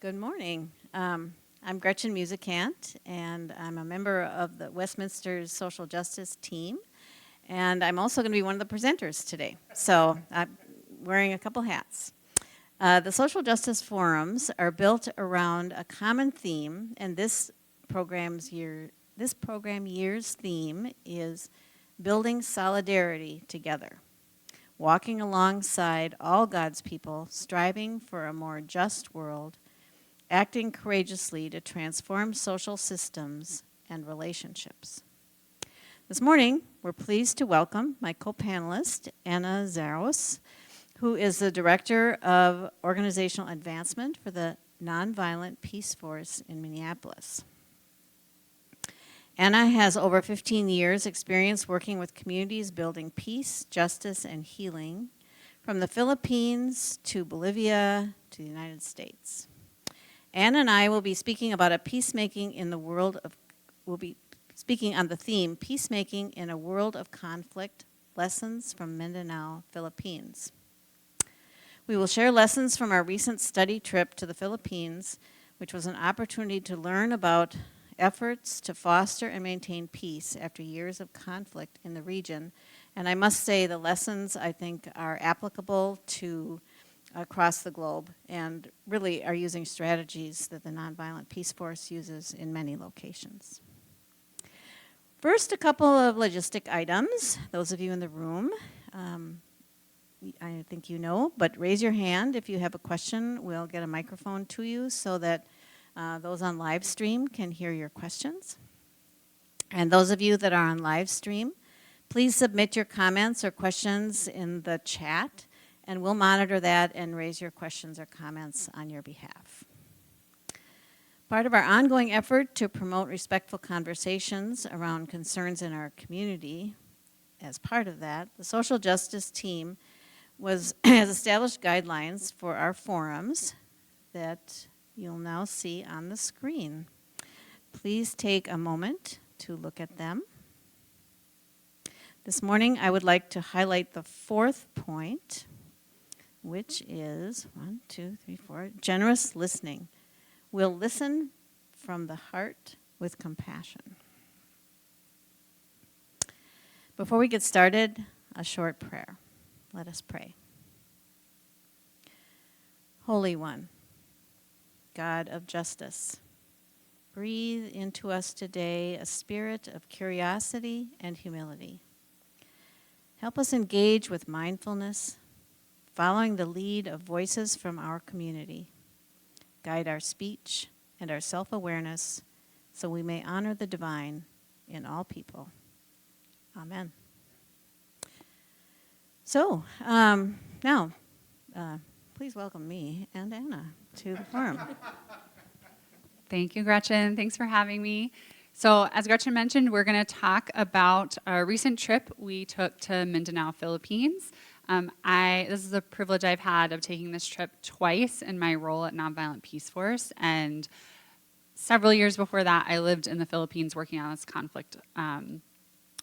Good morning. I'm Gretchen Musicant, and I'm a member of the Westminster's social justice team, and I'm also going to be one of the presenters today. So I'm wearing a couple hats. The social justice forums are built around a common theme, and this program year's theme is building solidarity together, walking alongside all God's people, striving for a more just world, acting courageously to transform social systems and relationships. This morning, we're pleased to welcome my co-panelist, Anna Zaros, who is the Director of Organizational Advancement for the Nonviolent Peaceforce in Minneapolis. Anna has over 15 years' experience working with communities building peace, justice, and healing from the Philippines to Bolivia to the United States. Anna and I will be speaking about peacemaking in the world of, we'll be speaking on the theme, Peacemaking in a World of Conflict, Lessons from Mindanao, Philippines. We will share lessons from our recent study trip to the Philippines, which was an opportunity to learn about efforts to foster and maintain peace after years of conflict in the region. And I must say the lessons, I think, are applicable to across the globe and really are using strategies that the Nonviolent Peaceforce uses in many locations. First, a couple of logistic items. Those of you in the room, I think you know, but raise your hand if you have a question. We'll get a microphone to you so that those on live stream can hear your questions. And those of you that are on live stream, please submit your comments or questions in the chat, and we'll monitor that and raise your questions or comments on your behalf. Part of our ongoing effort to promote respectful conversations around concerns in our community, as part of that, the social justice team has established guidelines for our forums that you'll now see on the screen. Please take a moment to look at them. This morning, I would like to highlight the fourth point, which is, 4, generous listening. We'll listen from the heart with compassion. Before we get started, a short prayer. Let us pray. Holy One, God of justice, breathe into us today a spirit of curiosity and humility. Help us engage with mindfulness, following the lead of voices from our community. Guide our speech and our self-awareness so we may honor the divine in all people. Amen. So, now, please welcome me and Anna to the forum. Thank you, Gretchen. Thanks for having me. So, as Gretchen mentioned, we're going to talk about a recent trip we took to Mindanao, Philippines. This is a privilege I've had of taking this trip twice in my role at Nonviolent Peaceforce, and several years before that, I lived in the Philippines working on this conflict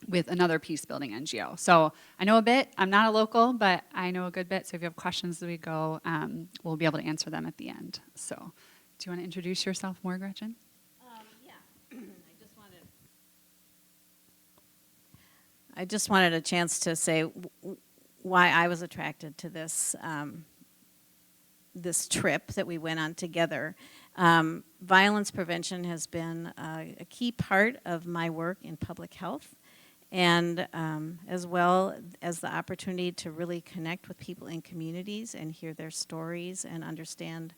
with another peace-building NGO. So I know a bit. I'm not a local, but I know a good bit. So if you have questions as we go, we'll be able to answer them at the end. So do you want to introduce yourself more, Gretchen? Yeah. I just wanted a chance to say why I was attracted to this this trip that we went on together. Violence prevention has been a key part of my work in public health, and as well as the opportunity to really connect with people in communities and hear their stories and understand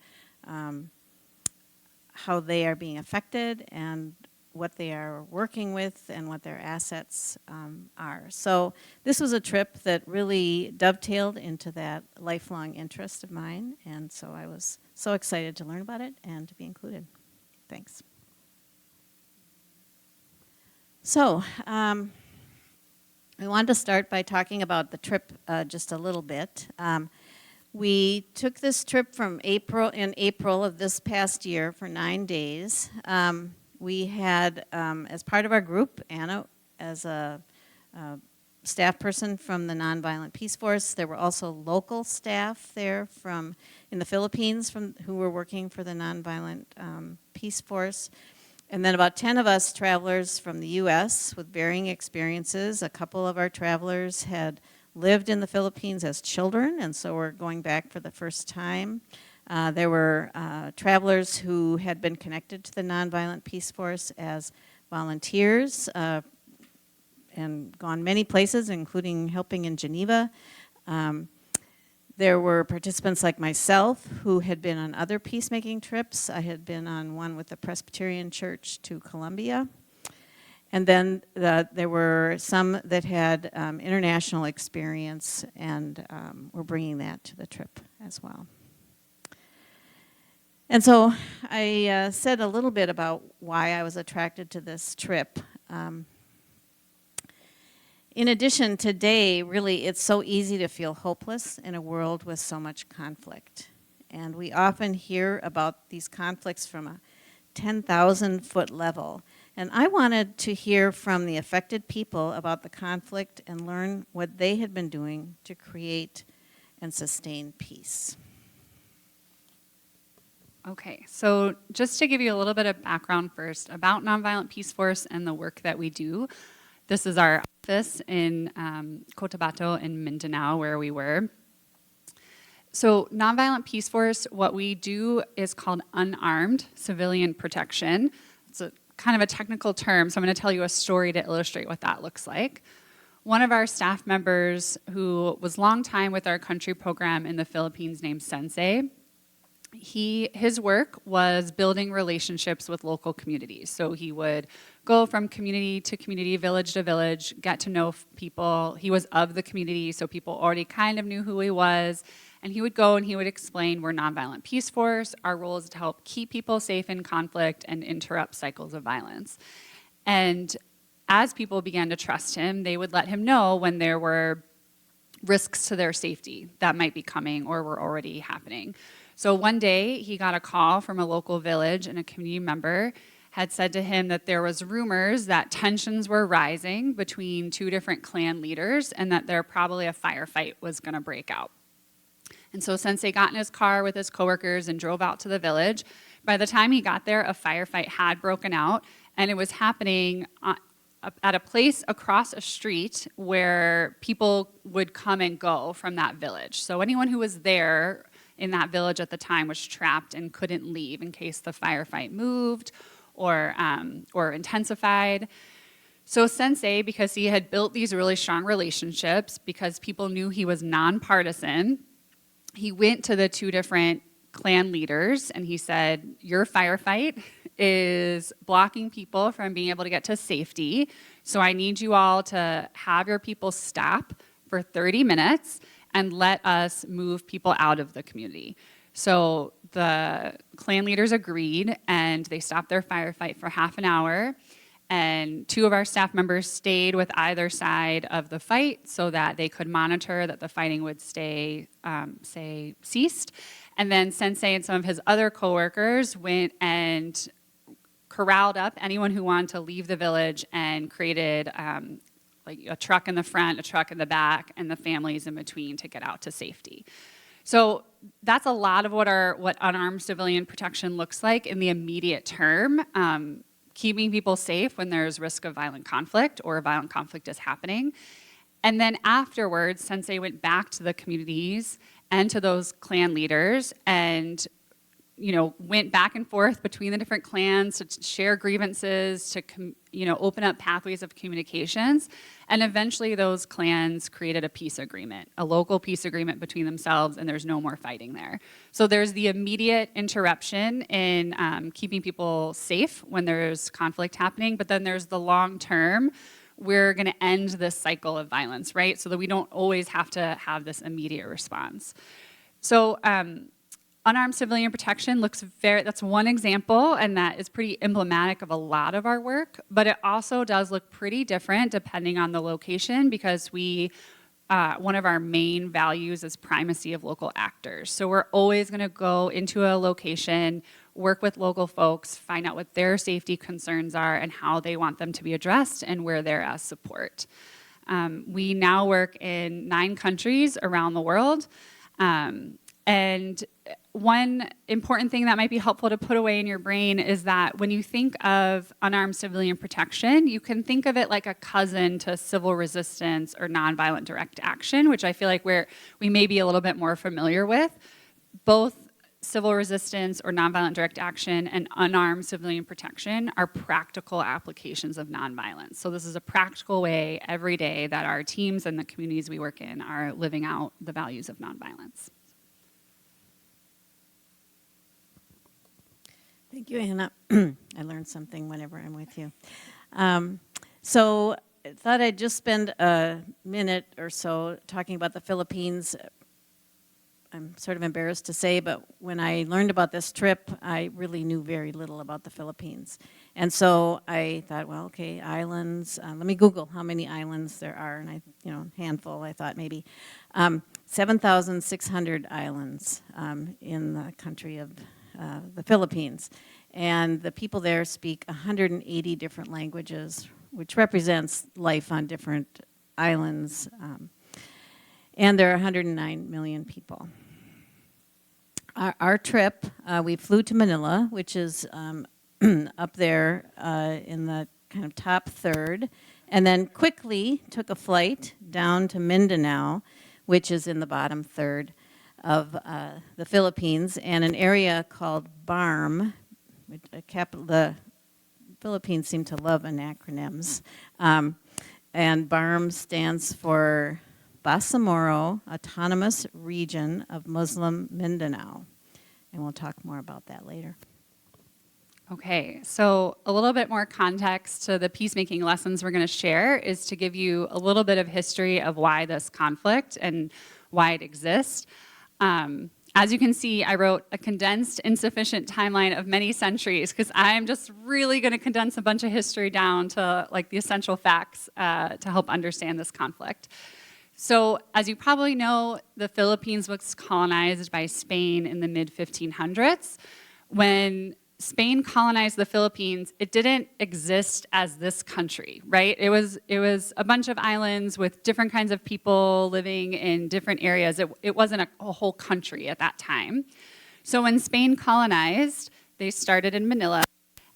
how they are being affected and what they are working with and what their assets are. So this was a trip that really dovetailed into that lifelong interest of mine, and so I was so excited to learn about it and to be included. Thanks. So we wanted to start by talking about the trip just a little bit. We took this trip in April of this past year for 9 days. We had, as part of our group, Anna, as a staff person from the Nonviolent Peaceforce. There were also local staff there in the Philippines who were working for the Nonviolent Peaceforce. And then about 10 of us travelers from the U.S. with varying experiences. A couple of our travelers had lived in the Philippines as children, and so we're going back for the first time. There were travelers who had been connected to the Nonviolent Peaceforce as volunteers and gone many places, including helping in Geneva. There were participants like myself who had been on other peacemaking trips. I had been on one with the Presbyterian Church to Colombia. And then there were some that had international experience and were bringing that to the trip as well. And so I said a little bit about why I was attracted to this trip. In addition, today, really, it's so easy to feel hopeless in a world with so much conflict. And we often hear about these conflicts from a 10,000-foot level. And I wanted to hear from the affected people about the conflict and learn what they had been doing to create and sustain peace. Okay, so just to give you a little bit of background first about Nonviolent Peaceforce and the work that we do. This is our office in Cotabato in Mindanao, where we were. So Nonviolent Peaceforce, what we do is called unarmed civilian protection. It's a kind of a technical term, so I'm going to tell you a story to illustrate what that looks like. One of our staff members who was long time with our country program in the Philippines named Sensei, his work was building relationships with local communities. So he would go from community to community, village to village, get to know people. He was of the community, so people already kind of knew who he was. And he would go and he would explain, we're Nonviolent Peaceforce. Our role is to help keep people safe in conflict and interrupt cycles of violence. And as people began to trust him, they would let him know when there were risks to their safety that might be coming or were already happening. So one day he got a call from a local village, and a community member had said to him that there was rumors that tensions were rising between two different clan leaders and that there probably a firefight was going to break out. And so Sensei got in his car with his coworkers and drove out to the village. By the time he got there, a firefight had broken out, and it was happening at a place across a street where people would come and go from that village. So anyone who was there in that village at the time was trapped and couldn't leave in case the firefight moved or intensified. So Sensei, because he had built these really strong relationships, because people knew he was nonpartisan, he went to the two different clan leaders and he said, your firefight is blocking people from being able to get to safety, so I need you all to have your people stop for 30 minutes and let us move people out of the community. So the clan leaders agreed, and they stopped their firefight for half an hour, and two of our staff members stayed with either side of the fight so that they could monitor that the fighting would stay, ceased. And then Sensei and some of his other coworkers went and corralled up anyone who wanted to leave the village and created like a truck in the front, a truck in the back, and the families in between to get out to safety. So that's a lot of what unarmed civilian protection looks like in the immediate term, keeping people safe when there's risk of violent conflict or violent conflict is happening. And then afterwards, Sensei went back to the communities and to those clan leaders and went back and forth between the different clans to share grievances, to open up pathways of communications. And eventually those clans created a peace agreement, a local peace agreement between themselves, and there's no more fighting there. So there's the immediate interruption in keeping people safe when there's conflict happening, but then there's the long term. We're going to end this cycle of violence, right? So that we don't always have to have this immediate response. So unarmed civilian protection that's one example, and that is pretty emblematic of a lot of our work, but it also does look pretty different depending on the location, because one of our main values is primacy of local actors. So we're always gonna go into a location, work with local folks, find out what their safety concerns are and how they want them to be addressed, and we're there as support. We now work in 9 countries around the world. And one important thing that might be helpful to put away in your brain is that when you think of unarmed civilian protection, you can think of it like a cousin to civil resistance or nonviolent direct action, which I feel like we may be a little bit more familiar with. Both civil resistance or nonviolent direct action and unarmed civilian protection are practical applications of nonviolence. So this is a practical way every day that our teams and the communities we work in are living out the values of nonviolence. Thank you, Anna. I learned something whenever I'm with you. So I thought I'd just spend a minute or so talking about the Philippines. I'm sort of embarrassed to say, but when I learned about this trip, I really knew very little about the Philippines. And so I thought, well, okay, islands. Let me Google how many islands there are, and handful, I thought maybe. 7,600 islands in the country of the Philippines. And the people there speak 180 different languages, which represents life on different islands. And there are 109 million people. Our trip, we flew to Manila, which is up there in the kind of top third, and then quickly took a flight down to Mindanao, which is in the bottom third of the Philippines, and an area called BARM. The Philippines seem to love acronyms. And BARM stands for Bangsamoro Autonomous Region of Muslim Mindanao. And we'll talk more about that later. Okay, so a little bit more context to the peacemaking lessons we're going to share is to give you a little bit of history of why this conflict and why it exists. As you can see, I wrote a condensed, insufficient timeline of many centuries because I'm just really going to condense a bunch of history down to like the essential facts to help understand this conflict. So, as you probably know, the Philippines was colonized by Spain in the mid-1500s. When Spain colonized the Philippines, it didn't exist as this country, right? It was a bunch of islands with different kinds of people living in different areas. It wasn't a whole country at that time. So when Spain colonized, they started in Manila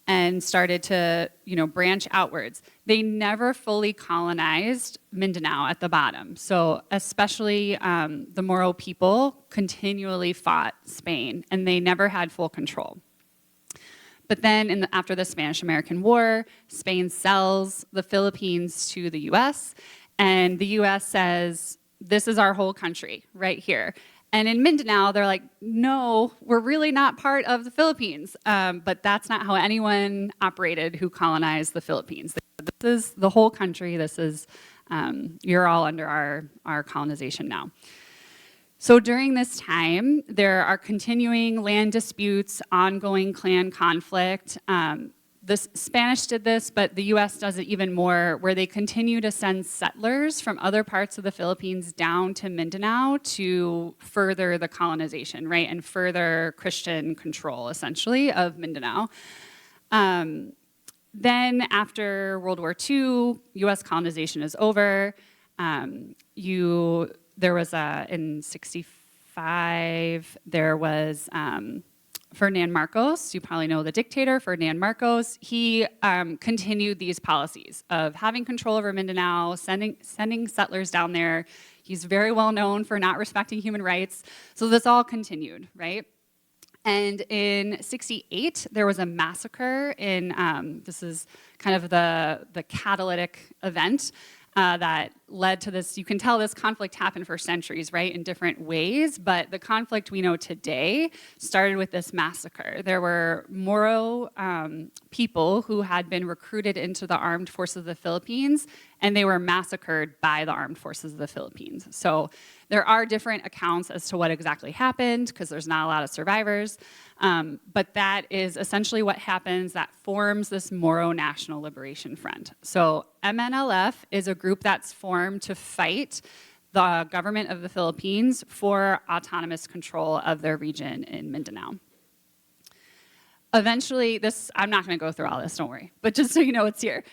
and started to, branch outwards. They never fully colonized Mindanao at the bottom. So especially the Moro people continually fought Spain, and they never had full control. But then after the Spanish-American War, Spain sells the Philippines to the U.S., and the U.S. says, this is our whole country right here. And in Mindanao, they're like, no, we're really not part of the Philippines. But that's not how anyone operated who colonized the Philippines. This is the whole country. This is, you're all under our colonization now. So during this time, there are continuing land disputes, ongoing clan conflict. The Spanish did this, but the U.S. does it even more, where they continue to send settlers from other parts of the Philippines down to Mindanao to further the colonization, right, and further Christian control, essentially, of Mindanao. Then after World War II, U.S. colonization is over. There was in 1965, there was Ferdinand Marcos. You probably know the dictator, Ferdinand Marcos. He continued these policies of having control over Mindanao, sending settlers down there. He's very well known for not respecting human rights. So this all continued, right? And in 1968, there was a massacre in, this is kind of the catalytic event that led to this. You can tell this conflict happened for centuries, right, in different ways, but the conflict we know today started with this massacre. There were Moro people who had been recruited into the armed forces of the Philippines, and they were massacred by the armed forces of the Philippines. So there are different accounts as to what exactly happened, because there's not a lot of survivors, but that is essentially what happens that forms this Moro National Liberation Front. So MNLF is a group that's formed to fight the government of the Philippines for autonomous control of their region in Mindanao. Eventually, I'm not going to go through all this, don't worry, but just so you know it's here.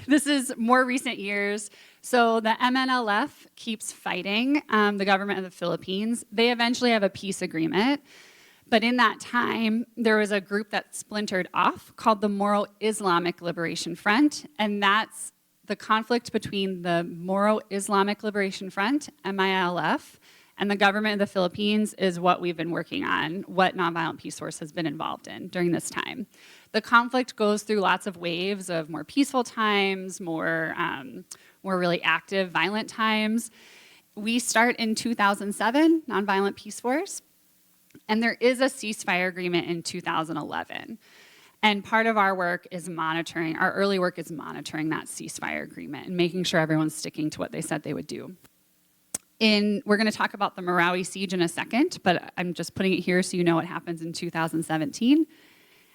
This is more recent years. So the MNLF keeps fighting the government of the Philippines. They eventually have a peace agreement. But in that time, there was a group that splintered off called the Moro Islamic Liberation Front, and that's the conflict between the Moro Islamic Liberation Front, MILF, and the government of the Philippines is what we've been working on, what Nonviolent Peaceforce has been involved in during this time. The conflict goes through lots of waves of more peaceful times, more really active, violent times. We start in 2007, Nonviolent Peaceforce, and there is a ceasefire agreement in 2011. And part of our work is monitoring, our early work is monitoring that ceasefire agreement and making sure everyone's sticking to what they said they would do. We're going to talk about the Marawi siege in a second, but I'm just putting it here so you know what happens in 2017.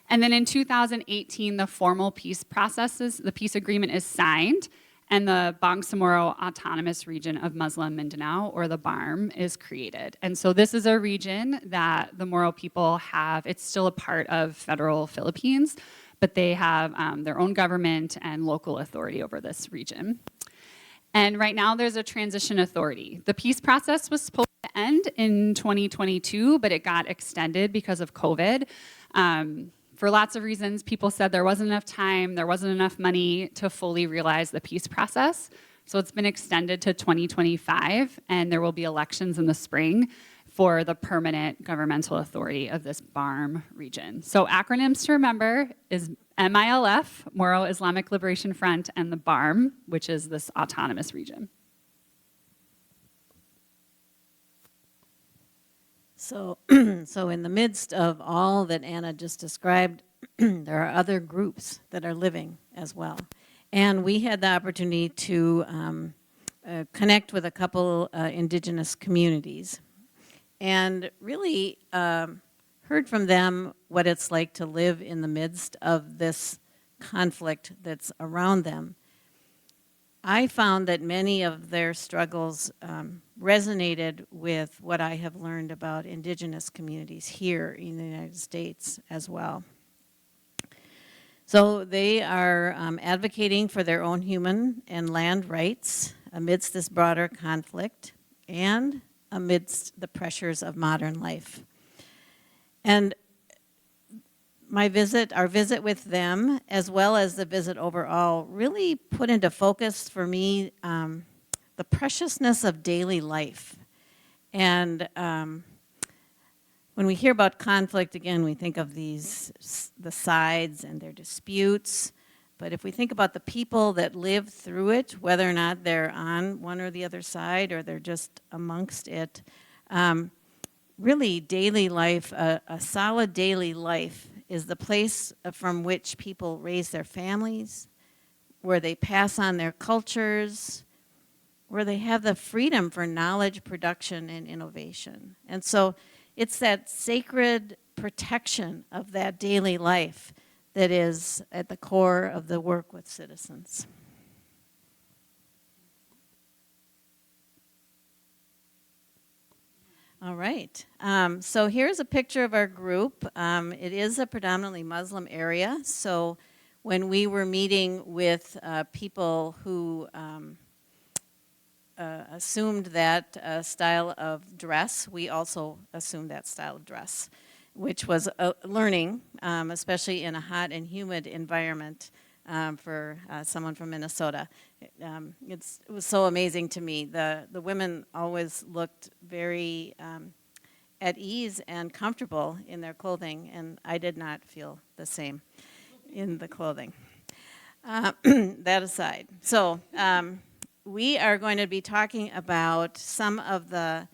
And then in 2018, the formal peace processes, the peace agreement is signed, and the Bangsamoro Autonomous Region of Muslim Mindanao, or the BARM, is created. And so this is a region that the Moro people have, it's still a part of federal Philippines, but they have their own government and local authority over this region. And right now there's a transition authority. The peace process was supposed to end in 2022, but it got extended because of COVID. For lots of reasons, people said there wasn't enough time, there wasn't enough money to fully realize the peace process. So it's been extended to 2025, and there will be elections in the spring for the permanent governmental authority of this BARM region. So acronyms to remember is MILF, Moro Islamic Liberation Front, and the BARM, which is this autonomous region. So in the midst of all that Anna just described, there are other groups that are living as well. And we had the opportunity to connect with a couple indigenous communities and really heard from them what it's like to live in the midst of this conflict that's around them. I found that many of their struggles resonated with what I have learned about indigenous communities here in the United States as well. So they are advocating for their own human and land rights amidst this broader conflict and amidst the pressures of modern life. And our visit with them, as well as the visit overall, really put into focus for me the preciousness of daily life. And when we hear about conflict, again, we think of the sides and their disputes. But if we think about the people that live through it, whether or not they're on one or the other side or they're just amongst it, really daily life, a solid daily life is the place from which people raise their families, where they pass on their cultures, where they have the freedom for knowledge production and innovation. And so it's that sacred protection of that daily life that is at the core of the work with citizens. All right, so here's a picture of our group. It is a predominantly Muslim area, so when we were meeting with people who assumed that style of dress, we also assumed that style of dress, which was learning, especially in a hot and humid environment for someone from Minnesota. It was so amazing to me. The women always looked very at ease and comfortable in their clothing, and I did not feel the same in the clothing. That aside, so we are going to be talking about some of the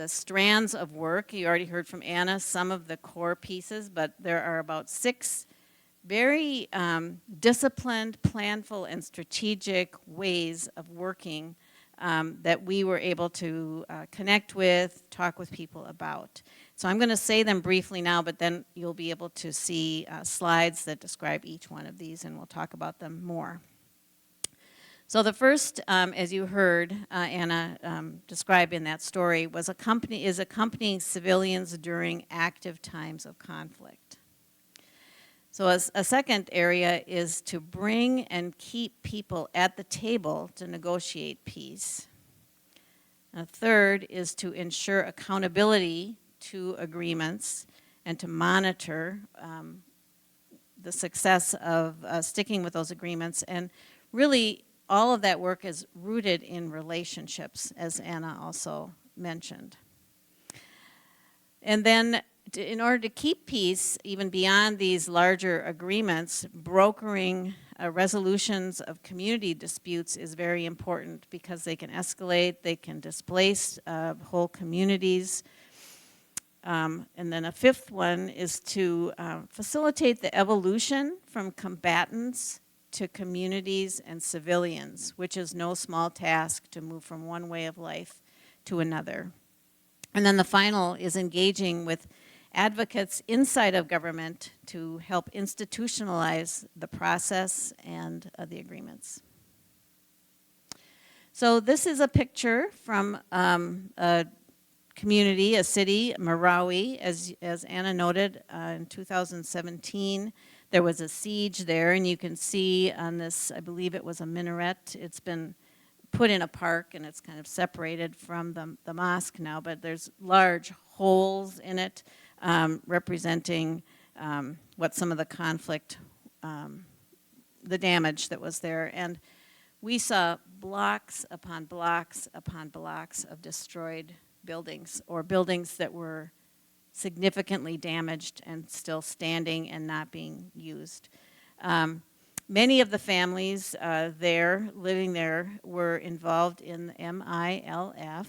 strands of work. You already heard from Anna some of the core pieces, but there are about 6 very disciplined, planful, and strategic ways of working that we were able to connect with, talk with people about. So I'm going to say them briefly now, but then you'll be able to see slides that describe each one of these, and we'll talk about them more. So the first, as you heard Anna describe in that story, is accompanying civilians during active times of conflict. So a second area is to bring and keep people at the table to negotiate peace. A third is to ensure accountability to agreements and to monitor the success of sticking with those agreements. And really, all of that work is rooted in relationships, as Anna also mentioned. And then, in order to keep peace, even beyond these larger agreements, brokering resolutions of community disputes is very important because they can escalate, they can displace whole communities. And then a fifth one is to facilitate the evolution from combatants to communities and civilians, which is no small task to move from one way of life to another. And then the final is engaging with advocates inside of government to help institutionalize the process and the agreements. So this is a picture from a community, a city, Marawi. As Anna noted, in 2017, there was a siege there, and you can see on this, I believe it was a minaret. It's been put in a park, and it's kind of separated from the mosque now, but there's large holes in it representing what some of the conflict, the damage that was there. And we saw blocks upon blocks upon blocks of destroyed buildings, or buildings that were significantly damaged and still standing and not being used. Many of the families living there were involved in the MILF,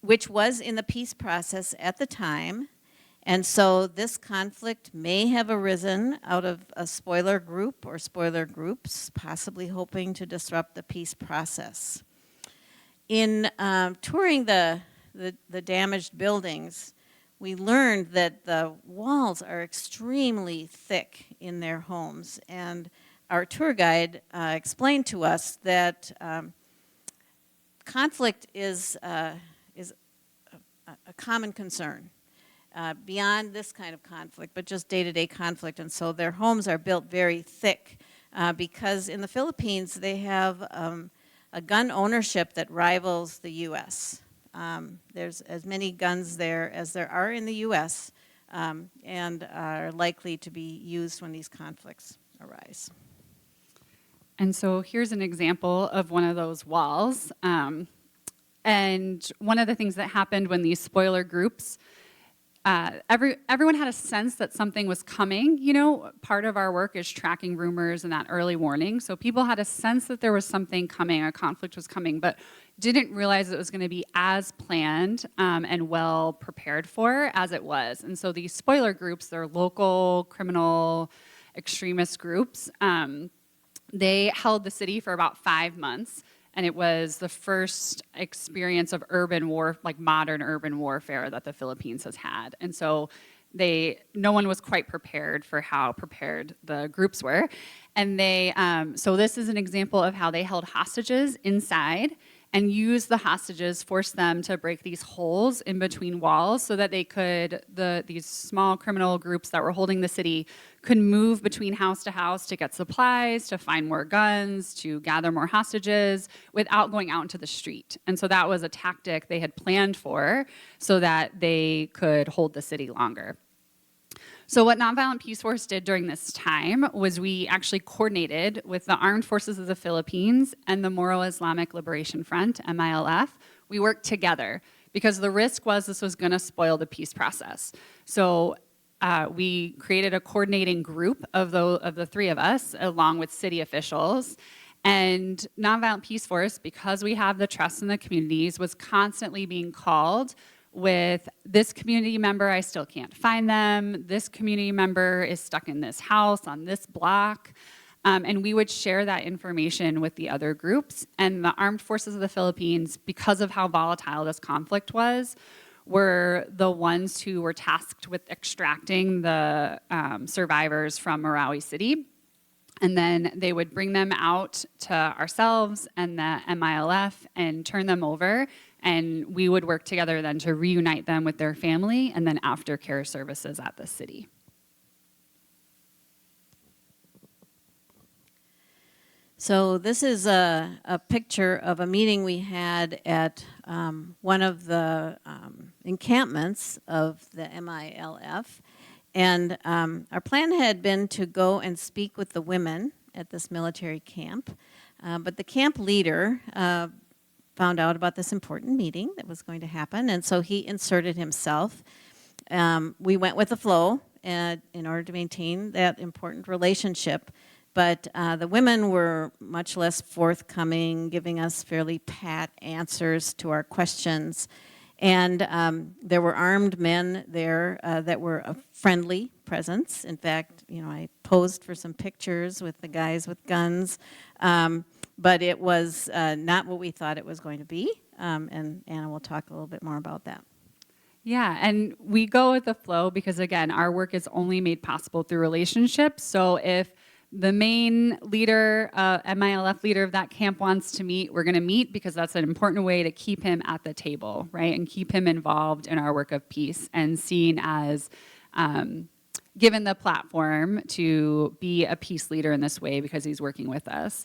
which was in the peace process at the time. And so this conflict may have arisen out of a spoiler group or spoiler groups, possibly hoping to disrupt the peace process. In touring the damaged buildings, we learned that the walls are extremely thick in their homes. And our tour guide explained to us that conflict is a common concern beyond this kind of conflict, but just day-to-day conflict. And so their homes are built very thick because in the Philippines they have a gun ownership that rivals the U.S. There's as many guns there as there are in the U.S. And are likely to be used when these conflicts arise. And so here's an example of one of those walls. And one of the things that happened when these spoiler groups, everyone had a sense that something was coming. You know, part of our work is tracking rumors and that early warning. So people had a sense that there was something coming, a conflict was coming, but didn't realize it was going to be as planned and well prepared for as it was. And so these spoiler groups, they're local criminal extremist groups. They held the city for about 5 months. And it was the first experience of modern urban warfare that the Philippines has had. And so no one was quite prepared for how prepared the groups were. And so this is an example of how they held hostages inside and used the hostages, forced them to break these holes in between walls so that they could, these small criminal groups that were holding the city could move between house to house to get supplies, to find more guns, to gather more hostages without going out into the street. And so that was a tactic they had planned for so that they could hold the city longer. So what Nonviolent Peaceforce did during this time was we actually coordinated with the Armed Forces of the Philippines and the Moro Islamic Liberation Front, MILF. We worked together because the risk was this was going to spoil the peace process. So we created a coordinating group of the three of us, along with city officials. And Nonviolent Peaceforce, because we have the trust in the communities, was constantly being called with this community member, I still can't find them. This community member is stuck in this house on this block. And we would share that information with the other groups. And the Armed Forces of the Philippines, because of how volatile this conflict was, were the ones who were tasked with extracting the survivors from Marawi City. And then they would bring them out to ourselves and the MILF and turn them over. And we would work together then to reunite them with their family and then aftercare services at the city. So this is a picture of a meeting we had at one of the encampments of the MILF. And our plan had been to go and speak with the women at this military camp. But the camp leader found out about this important meeting that was going to happen, and so he inserted himself. We went with the flow in order to maintain that important relationship. But the women were much less forthcoming, giving us fairly pat answers to our questions. And there were armed men there that were a friendly presence. In fact, I posed for some pictures with the guys with guns. But it was not what we thought it was going to be. And Anna will talk a little bit more about that. Yeah, and we go with the flow because, again, our work is only made possible through relationships. So if the main leader, MILF leader of that camp wants to meet, we're going to meet because that's an important way to keep him at the table, right? And keep him involved in our work of peace and seen as given the platform to be a peace leader in this way because he's working with us.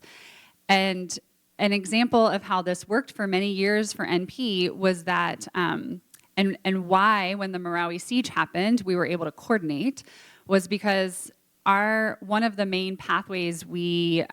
And an example of how this worked for many years for NP was that, and why when the Marawi siege happened, we were able to coordinate was because one of the main pathways we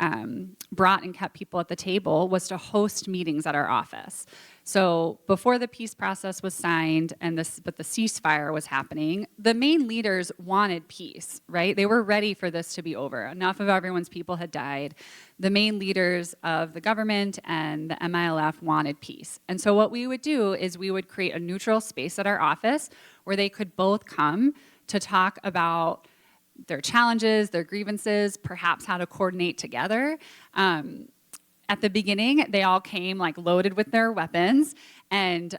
brought and kept people at the table was to host meetings at our office. So before the peace process was signed but the ceasefire was happening, the main leaders wanted peace, right? They were ready for this to be over. Enough of everyone's people had died. The main leaders of the government and the MILF wanted peace. And so what we would do is we would create a neutral space at our office where they could both come to talk about their challenges, their grievances, perhaps how to coordinate together. At the beginning, they all came loaded with their weapons, and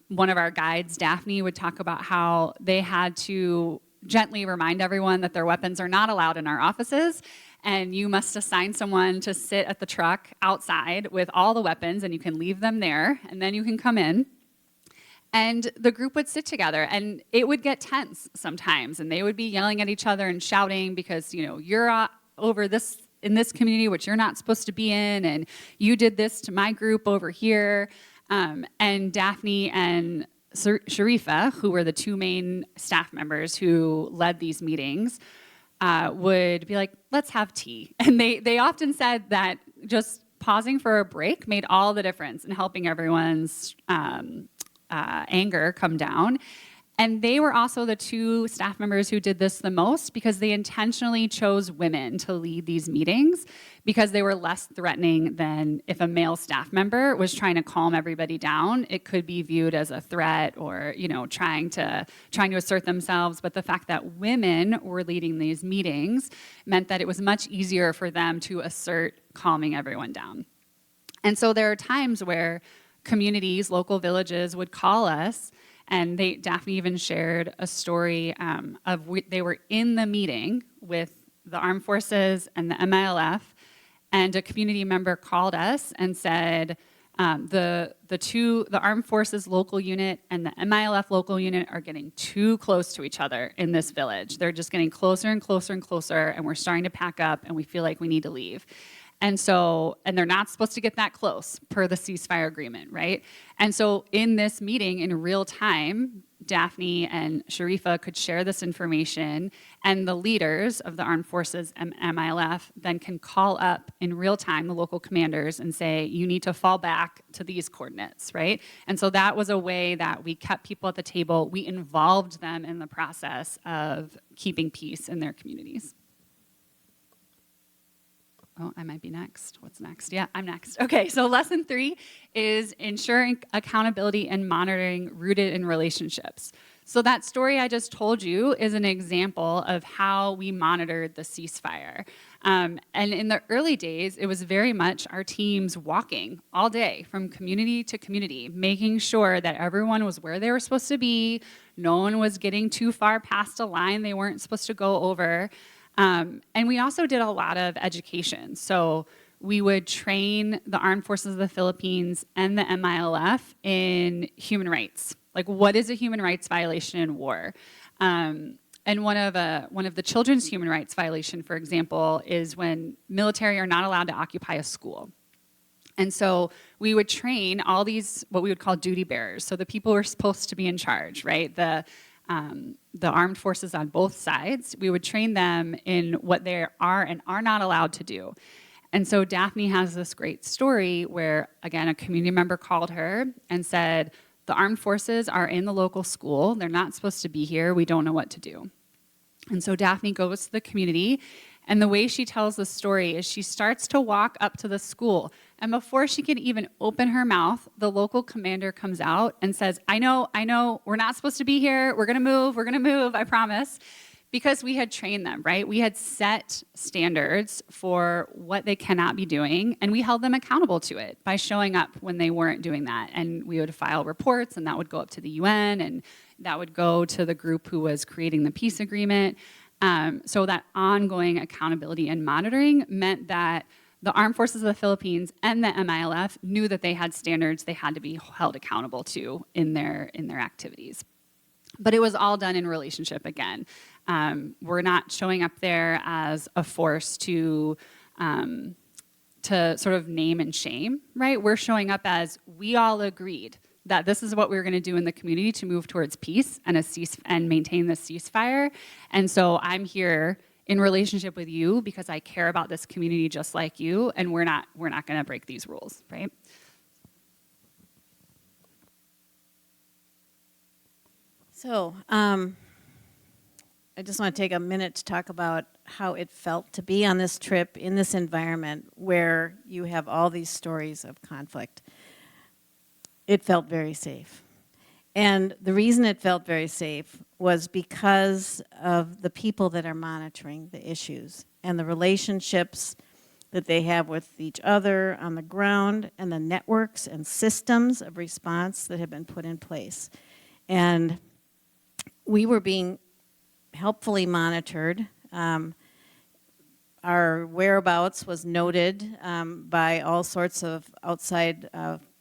one of our guides, Daphne, would talk about how they had to gently remind everyone that their weapons are not allowed in our offices, and you must assign someone to sit at the truck outside with all the weapons, and you can leave them there, and then you can come in. And the group would sit together, and it would get tense sometimes, and they would be yelling at each other and shouting because, you're over this in this community, which you're not supposed to be in, and you did this to my group over here. And Daphne and Sharifa, who were the two main staff members who led these meetings, would be like, let's have tea. And they often said that just pausing for a break made all the difference in helping everyone's anger come down. And they were also the two staff members who did this the most because they intentionally chose women to lead these meetings because they were less threatening than if a male staff member was trying to calm everybody down. It could be viewed as a threat or, trying to assert themselves. But the fact that women were leading these meetings meant that it was much easier for them to assert calming everyone down. And so there are times where communities, local villages would call us. And Daphne even shared a story they were in the meeting with the armed forces and the MILF, and a community member called us and said the armed forces local unit and the MILF local unit are getting too close to each other in this village. They're just getting closer and closer and closer, and we're starting to pack up, and we feel like we need to leave. And they're not supposed to get that close per the ceasefire agreement, right? And so in this meeting in real time, Daphne and Sharifa could share this information, and the leaders of the armed forces and MILF then can call up in real time the local commanders and say, you need to fall back to these coordinates, right? And so that was a way that we kept people at the table. We involved them in the process of keeping peace in their communities. Oh, I might be next. What's next? Yeah, I'm next. Okay, so lesson 3 is ensuring accountability and monitoring rooted in relationships. So that story I just told you is an example of how we monitored the ceasefire. And in the early days, it was very much our teams walking all day from community to community, making sure that everyone was where they were supposed to be, no one was getting too far past a line they weren't supposed to go over. And we also did a lot of education. So we would train the Armed Forces of the Philippines and the MILF in human rights. Like, what is a human rights violation in war? And one of the children's human rights violation, for example, is when military are not allowed to occupy a school. And so we would train all these, what we would call duty bearers. So the people who are supposed to be in charge, right? The armed forces on both sides, we would train them in what they are and are not allowed to do. And so Daphne has this great story where, again, a community member called her and said, the armed forces are in the local school. They're not supposed to be here. We don't know what to do. And so Daphne goes to the community, and the way she tells the story is she starts to walk up to the school. And before she can even open her mouth, the local commander comes out and says, I know, we're not supposed to be here. We're gonna move, I promise. Because we had trained them, right? We had set standards for what they cannot be doing, and we held them accountable to it by showing up when they weren't doing that. And we would file reports, and that would go up to the UN, and that would go to the group who was creating the peace agreement. So that ongoing accountability and monitoring meant that the Armed Forces of the Philippines and the MILF knew that they had standards they had to be held accountable to in their activities. But it was all done in relationship again. We're not showing up there as a force to sort of name and shame, right? We're showing up as we all agreed that this is what we were going to do in the community to move towards peace and maintain the ceasefire. And so I'm here in relationship with you because I care about this community just like you, and we're not going to break these rules, right? So, I just want to take a minute to talk about how it felt to be on this trip in this environment where you have all these stories of conflict. It felt very safe. And the reason it felt very safe was because of the people that are monitoring the issues and the relationships that they have with each other on the ground and the networks and systems of response that have been put in place. And we were being helpfully monitored. Our whereabouts was noted by all sorts of outside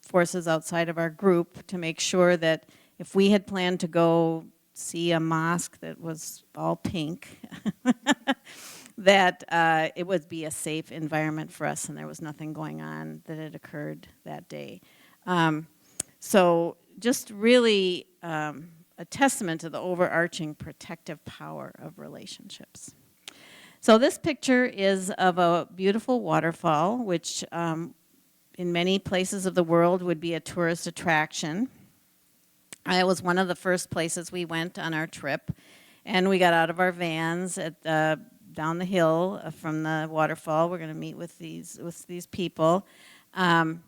forces outside of our group to make sure that if we had planned to go see a mosque that was all pink, that it would be a safe environment for us and there was nothing going on that had occurred that day. So just really a testament to the overarching protective power of relationships. So this picture is of a beautiful waterfall, which in many places of the world would be a tourist attraction. It was one of the first places we went on our trip, and we got out of our vans at down the hill from the waterfall. We're going to meet with these people, and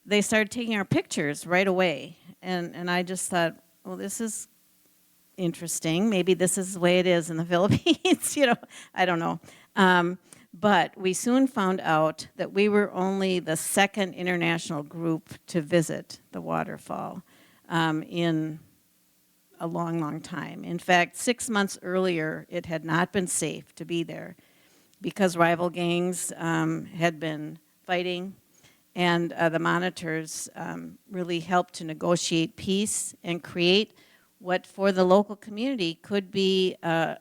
they started taking our pictures right away. And I just thought, well, this is interesting. Maybe this is the way it is in the Philippines. I don't know. But we soon found out that we were only the second international group to visit the waterfall in a long, long time. In fact, 6 months earlier, it had not been safe to be there because rival gangs had been fighting, and the monitors really helped to negotiate peace and create what for the local community could be a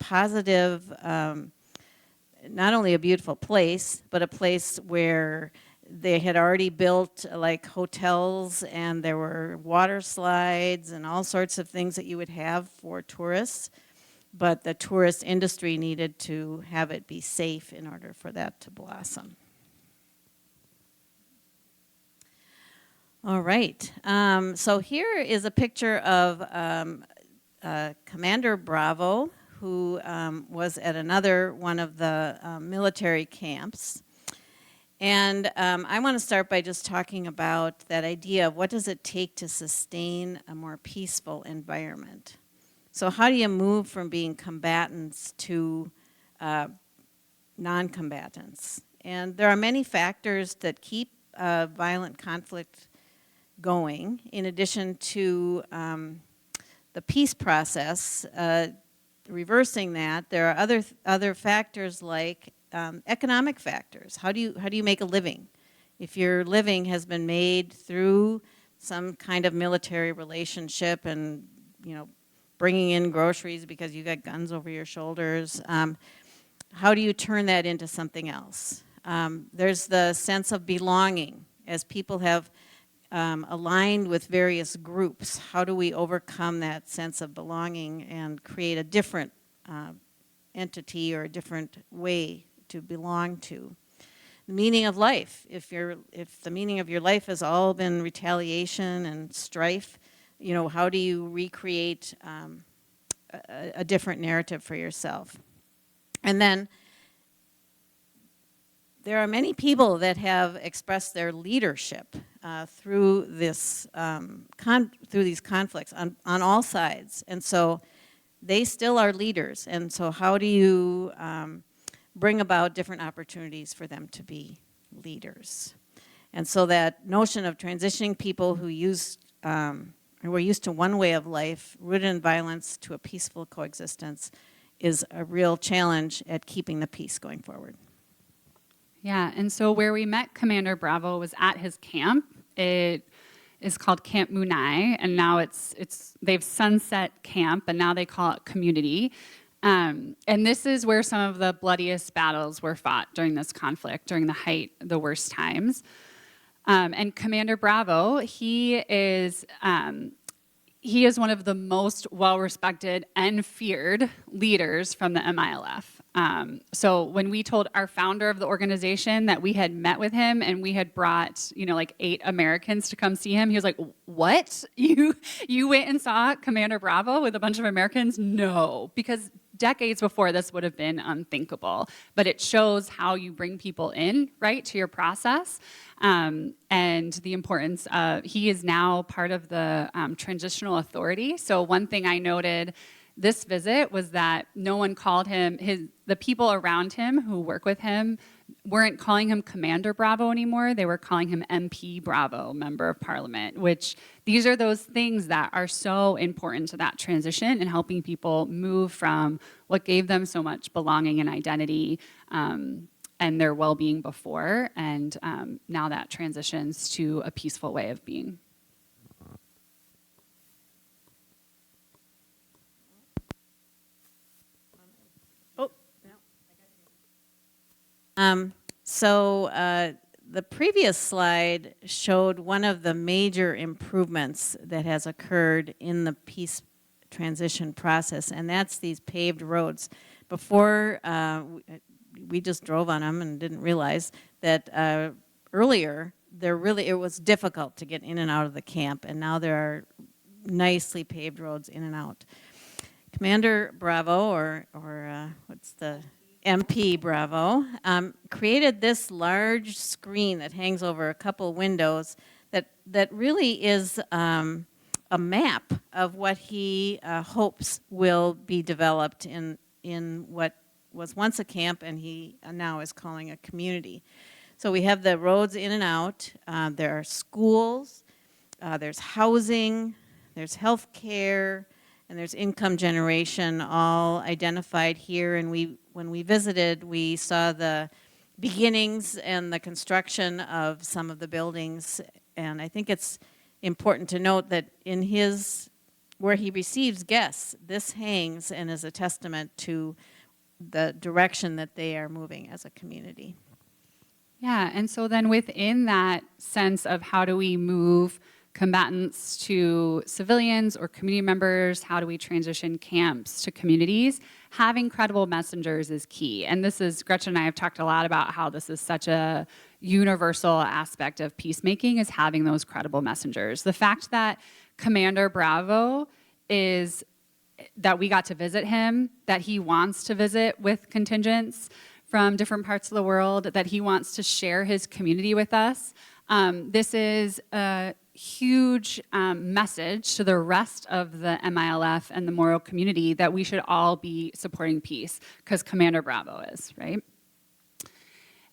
positive, not only a beautiful place, but a place where they had already built like hotels, and there were water slides and all sorts of things that you would have for tourists. But the tourist industry needed to have it be safe in order for that to blossom. All right. So here is a picture of Commander Bravo, who was at another one of the military camps. And I want to start by just talking about that idea of what does it take to sustain a more peaceful environment. So how do you move from being combatants to non-combatants? And there are many factors that keep violent conflict going. In addition to the peace process, reversing that, there are other factors like economic factors. How do you make a living? If your living has been made through some kind of military relationship and, bringing in groceries because you got guns over your shoulders, how do you turn that into something else? There's the sense of belonging. As people have aligned with various groups, how do we overcome that sense of belonging and create a different entity or a different way to belong to? The meaning of life. If the meaning of your life has all been retaliation and strife, how do you recreate a different narrative for yourself? And then there are many people that have expressed their leadership through these conflicts on all sides, and so they still are leaders. And so, how do you bring about different opportunities for them to be leaders? And so, that notion of transitioning people who were used to one way of life, rooted in violence, to a peaceful coexistence, is a real challenge at keeping the peace going forward. Yeah, and so where we met Commander Bravo was at his camp. It is called Camp Munai, and now they've sunset camp, and now they call it community. And this is where some of the bloodiest battles were fought during this conflict, during the height, the worst times. And Commander Bravo, he is one of the most well-respected and feared leaders from the MILF. So when we told our founder of the organization that we had met with him and we had brought, 8 Americans to come see him, he was like, "What? You went and saw Commander Bravo with a bunch of Americans?" No, because decades before this would have been unthinkable. But it shows how you bring people in, right, to your process, and the importance of, he is now part of the transitional authority. So one thing I noted this visit was that no one called him, the people around him who work with him weren't calling him Commander Bravo anymore. They were calling him MP Bravo, Member of Parliament, which these are those things that are so important to that transition and helping people move from what gave them so much belonging and identity and their well-being before, and now that transitions to a peaceful way of being. The previous slide showed one of the major improvements that has occurred in the peace transition process, and that's these paved roads. Before, we just drove on them and didn't realize that earlier it was difficult to get in and out of the camp, and now there are nicely paved roads in and out. Commander Bravo, or what's the MP Bravo, created this large screen that hangs over a couple windows that really is a map of what he hopes will be developed in what was once a camp and he now is calling a community. So we have the roads in and out. There are schools, there's housing, there's health care, and there's income generation, all identified here. And when we visited, we saw the beginnings and the construction of some of the buildings. And I think it's important to note that where he receives guests, this hangs and is a testament to the direction that they are moving as a community. Yeah, and so then within that sense of how do we move combatants to civilians or community members, how do we transition camps to communities, having credible messengers is key. And Gretchen and I have talked a lot about how this is such a universal aspect of peacemaking, is having those credible messengers. The fact that Commander Bravo that we got to visit him, that he wants to visit with contingents from different parts of the world, that he wants to share his community with us. This is a huge message to the rest of the MILF and the Moro community that we should all be supporting peace, because Commander Bravo is, right?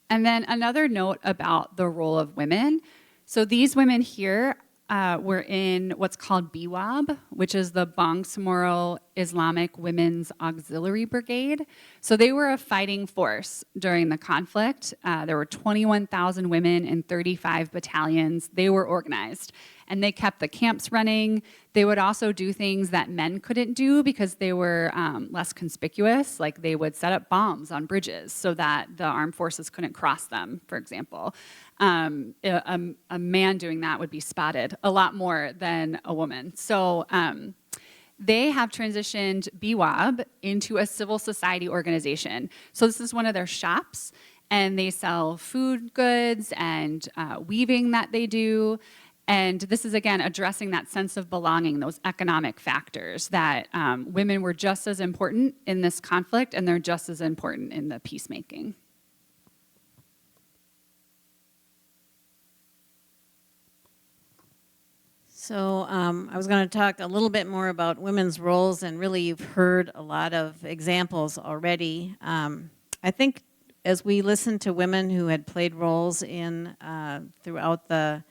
And then another note about the role of women. So these women here, were in what's called BWAB, which is the Bangsamoro Islamic Women's Auxiliary Brigade. So they were a fighting force during the conflict. There were 21,000 women in 35 battalions. They were organized, and they kept the camps running. They would also do things that men couldn't do because they were less conspicuous, like they would set up bombs on bridges so that the armed forces couldn't cross them, for example. A man doing that would be spotted a lot more than a woman. So they have transitioned BWAB into a civil society organization. So this is one of their shops, and they sell food goods and weaving that they do. And this is, again, addressing that sense of belonging, those economic factors, that women were just as important in this conflict, and they're just as important in the peacemaking. So I was going to talk a little bit more about women's roles, and really you've heard a lot of examples already. I think as we listened to women who had played roles in throughout the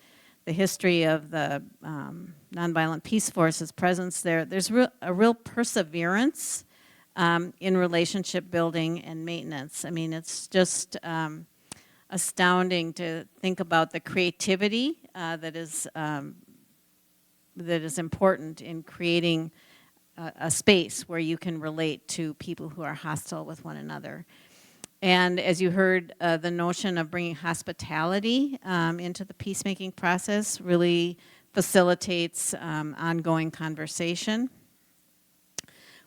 history of the Nonviolent Peaceforce's presence there's a real perseverance in relationship building and maintenance. I mean, it's just astounding to think about the creativity that is important in creating a space where you can relate to people who are hostile with one another. And as you heard, the notion of bringing hospitality into the peacemaking process really facilitates ongoing conversation.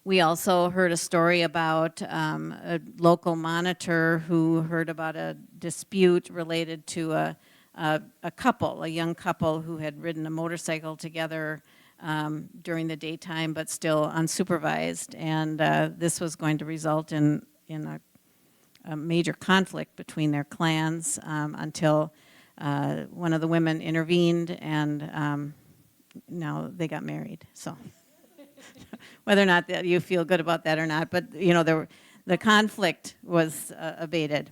We also heard a story about a local monitor who heard about a dispute related to a couple, a young couple who had ridden a motorcycle together during the daytime but still unsupervised. And this was going to result in a major conflict between their clans until one of the women intervened, and now they got married. So whether or not that you feel good about that or not, but you know, the conflict was abated.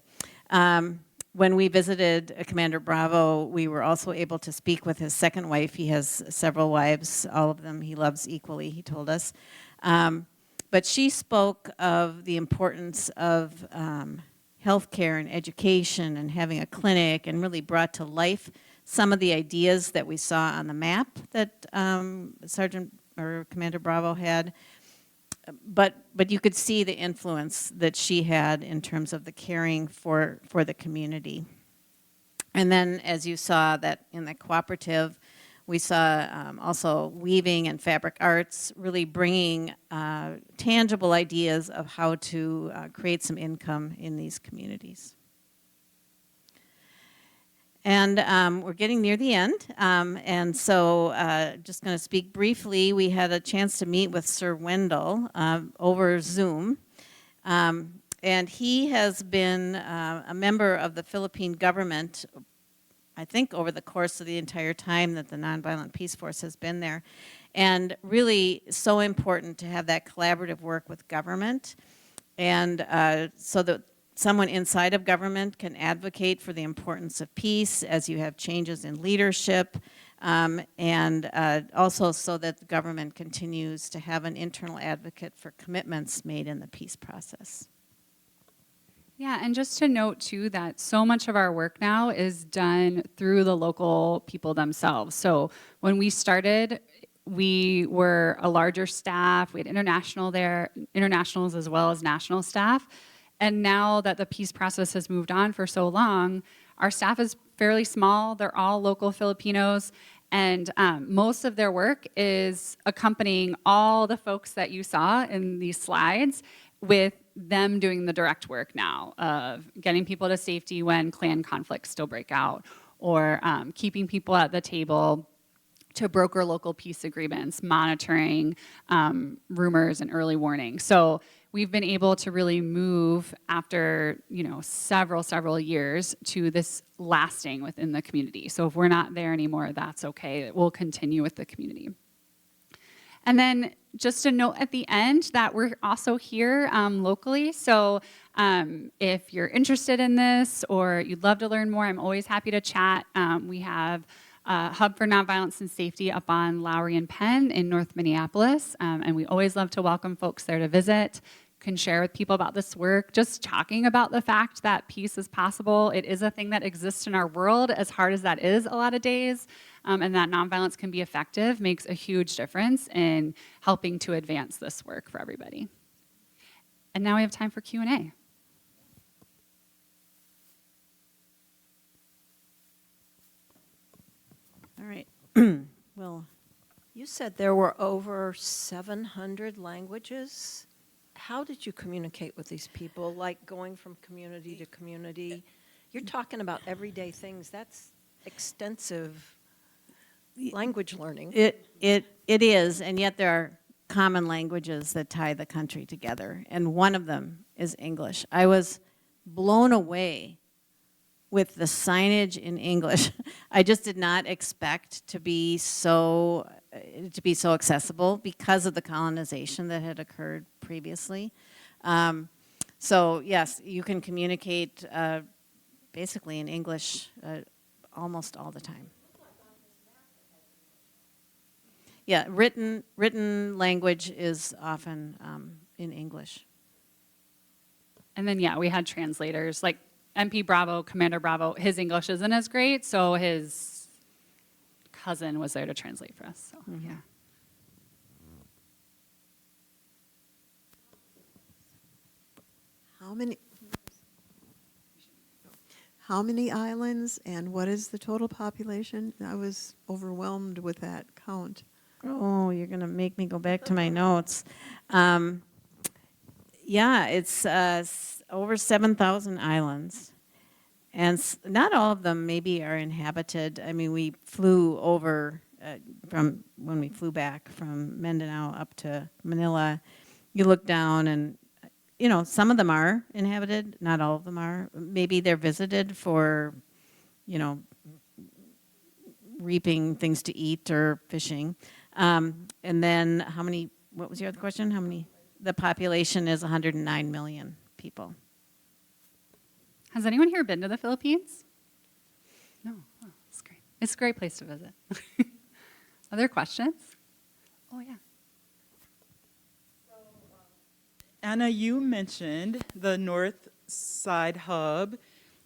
When we visited Commander Bravo, we were also able to speak with his second wife. He has several wives, all of them he loves equally, he told us. But she spoke of the importance of healthcare and education and having a clinic, and really brought to life some of the ideas that we saw on the map that Sergeant or Commander Bravo had. But you could see the influence that she had in terms of the caring for the community. And then, as you saw that in the cooperative, we saw also weaving and fabric arts really bringing tangible ideas of how to create some income in these communities. And we're getting near the end, and so just going to speak briefly. We had a chance to meet with Sir Wendell over Zoom, and he has been a member of the Philippine government, I think, over the course of the entire time that the Nonviolent Peaceforce has been there. And really so important to have that collaborative work with government, and so that someone inside of government can advocate for the importance of peace as you have changes in leadership, and also so that the government continues to have an internal advocate for commitments made in the peace process. Yeah, and just to note too that so much of our work now is done through the local people themselves. So when we started, we were a larger staff. We had internationals as well as national staff. And now that the peace process has moved on for so long, our staff is fairly small. They're all local Filipinos. And most of their work is accompanying all the folks that you saw in these slides, with them doing the direct work now of getting people to safety when clan conflicts still break out, or keeping people at the table to broker local peace agreements, monitoring rumors and early warning. So we've been able to really move after, several years to this lasting within the community. So if we're not there anymore, that's okay. We'll continue with the community. And then just a note at the end that we're also here locally. So if you're interested in this or you'd love to learn more, I'm always happy to chat. We have hub for nonviolence and safety up on Lowry and Penn in North Minneapolis. And we always love to welcome folks there to visit, can share with people about this work, just talking about the fact that peace is possible. It is a thing that exists in our world, as hard as that is a lot of days, and that nonviolence can be effective makes a huge difference in helping to advance this work for everybody. And now we have time for Q&A. All right. Well, you said there were over 700 languages. How did you communicate with these people, like going from community to community? You're talking about everyday things. That's extensive language learning. It is, and yet there are common languages that tie the country together, and one of them is English. I was blown away with the signage in English. I just did not expect to be so accessible because of the colonization that had occurred previously. So yes, you can communicate basically in English almost all the time. Yeah, written language is often in English. And then, yeah, we had translators, like MP Bravo, Commander Bravo. His English isn't as great, so his cousin was there to translate for us. So, yeah. How many islands and what is the total population? I was overwhelmed with that count. Oh, you're going to make me go back to my notes. Yeah, it's over 7,000 islands. And not all of them maybe are inhabited. I mean, we flew over from when we flew back from Mindanao up to Manila. You look down and, you know, some of them are inhabited, not all of them are. Maybe they're visited for, you know, reaping things to eat or fishing. And then how many, what was your other question? How many? The population is 109 million people. Has anyone here been to the Philippines? No. Oh, it's great. It's a great place to visit. Other questions? Oh, yeah. Anna, you mentioned the North Side Hub,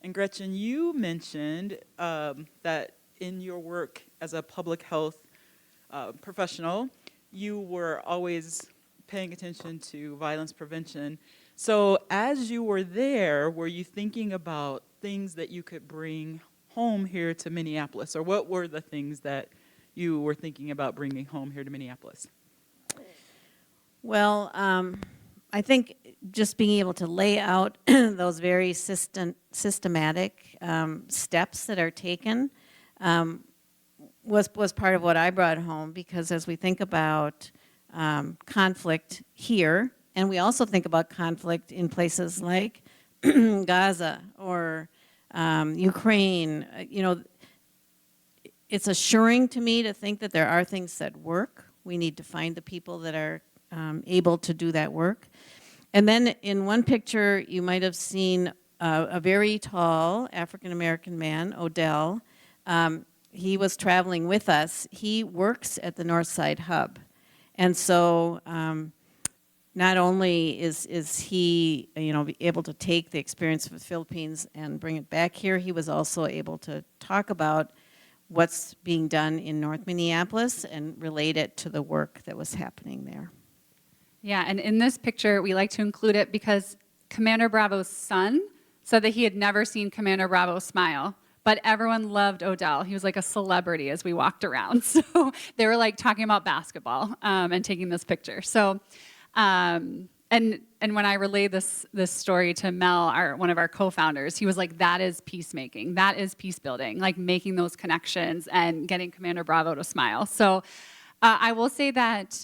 and Gretchen, you mentioned that in your work as a public health professional, you were always paying attention to violence prevention. So as you were there, were you thinking about things that you could bring home here to Minneapolis? Or what were the things that you were thinking about bringing home here to Minneapolis? Well, I think just being able to lay out those very systematic steps that are taken was part of what I brought home, because as we think about conflict here, and we also think about conflict in places like Gaza or Ukraine, you know, it's assuring to me to think that there are things that work. We need to find the people that are able to do that work. And then in one picture, you might have seen a very tall African-American man, Odell. He was traveling with us. He works at the Northside Hub. And so not only is he, you know, able to take the experience of the Philippines and bring it back here, he was also able to talk about what's being done in North Minneapolis and relate it to the work that was happening there. Yeah, and in this picture, we like to include it because Commander Bravo's son said that he had never seen Commander Bravo smile, but everyone loved Odell. He was like a celebrity as we walked around. So they were like talking about basketball and taking this picture. So, and when I relayed this story to Mel, one of our co-founders, he was like, that is peacemaking. That is peace building, like making those connections and getting Commander Bravo to smile. So I will say that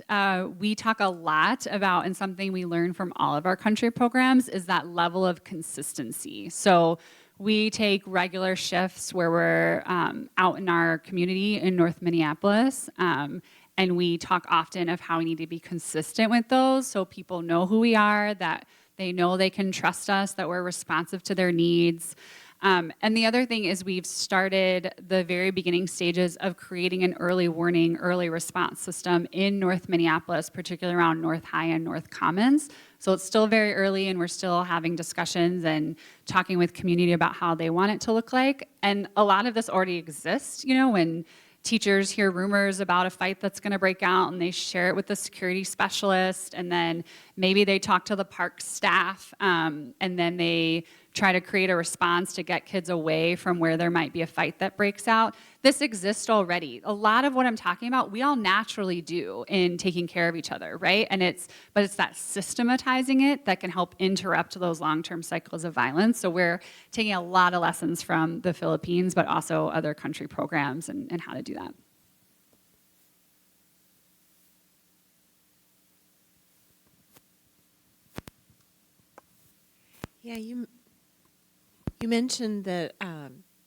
we talk a lot about, and something we learn from all of our country programs is that level of consistency. So we take regular shifts where we're out in our community in North Minneapolis, and we talk often of how we need to be consistent with those so people know who we are, that they know they can trust us, that we're responsive to their needs. And the other thing is we've started the very beginning stages of creating an early warning, early response system in North Minneapolis, particularly around North High and North Commons. So it's still very early, and we're still having discussions and talking with community about how they want it to look like. And a lot of this already exists, when teachers hear rumors about a fight that's going to break out and they share it with the security specialist, and then maybe they talk to the park staff, and then they try to create a response to get kids away from where there might be a fight that breaks out. This exists already. A lot of what I'm talking about, we all naturally do in taking care of each other, right? But it's that systematizing it that can help interrupt those long-term cycles of violence. So we're taking a lot of lessons from the Philippines, but also other country programs and how to do that. Yeah, you mentioned that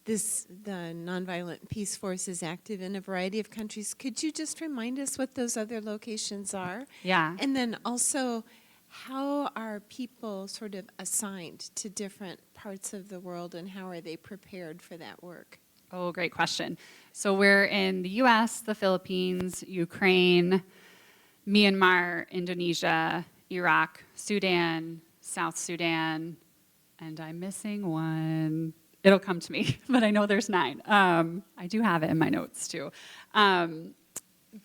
the Nonviolent Peace Force is active in a variety of countries. Could you just remind us what those other locations are? Yeah. And then also, how are people sort of assigned to different parts of the world, and how are they prepared for that work? Oh, great question. So we're in the US, the Philippines, Ukraine, Myanmar, Indonesia, Iraq, Sudan, South Sudan, and I'm missing one. It'll come to me, but I know there's 9. I do have it in my notes too. And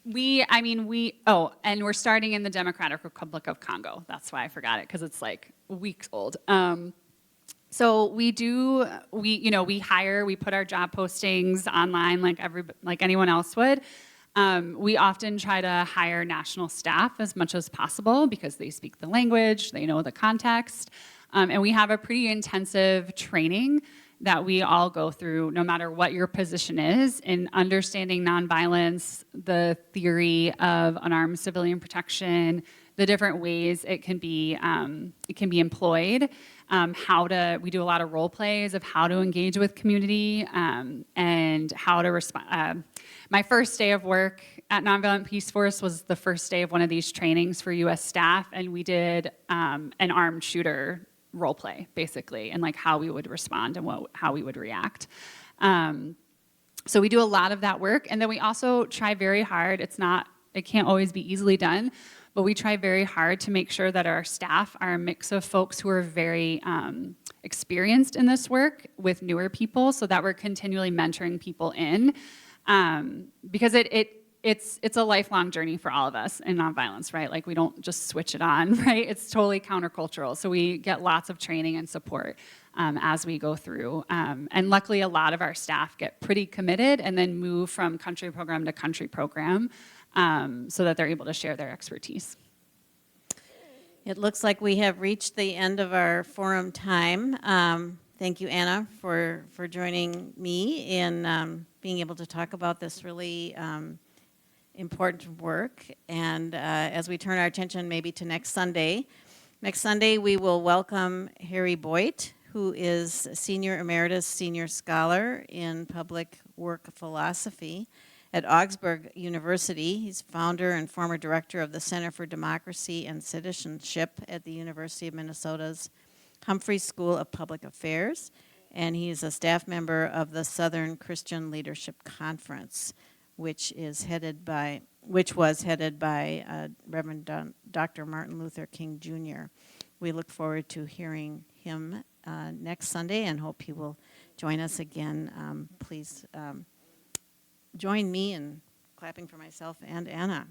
we're starting in the Democratic Republic of Congo. That's why I forgot it, because it's like weeks old. So we hire, we put our job postings online like anyone else would. We often try to hire national staff as much as possible because they speak the language, they know the context, and we have a pretty intensive training that we all go through, no matter what your position is, in understanding nonviolence, the theory of unarmed civilian protection, the different ways it can be employed, we do a lot of role plays of how to engage with community, and how to respond. My first day of work at Nonviolent Peace Force was the first day of one of these trainings for U.S. staff, and we did an armed shooter role play, basically, and like how we would respond and how we would react. So we do a lot of that work, and then we also try very hard. It can't always be easily done, but we try very hard to make sure that our staff are a mix of folks who are very experienced in this work with newer people, so that we're continually mentoring people in, because it's a lifelong journey for all of us in nonviolence, right? Like, we don't just switch it on, right? It's totally countercultural. So we get lots of training and support as we go through. And luckily, a lot of our staff get pretty committed and then move from country program to country program, so that they're able to share their expertise. It looks like we have reached the end of our forum time. Thank you, Anna, for joining me in being able to talk about this really important work. And as we turn our attention maybe to next Sunday we will welcome Harry Boyd, who is Senior Emeritus Senior Scholar in Public Work Philosophy at Augsburg University. He's founder and former director of the Center for Democracy and Citizenship at the University of Minnesota's Humphrey School of Public Affairs, and he's a staff member of the Southern Christian Leadership Conference, which was headed by Reverend Dr. Martin Luther King Jr. We look forward to hearing him next Sunday and hope he will join us again. Please join me in clapping for myself and Anna.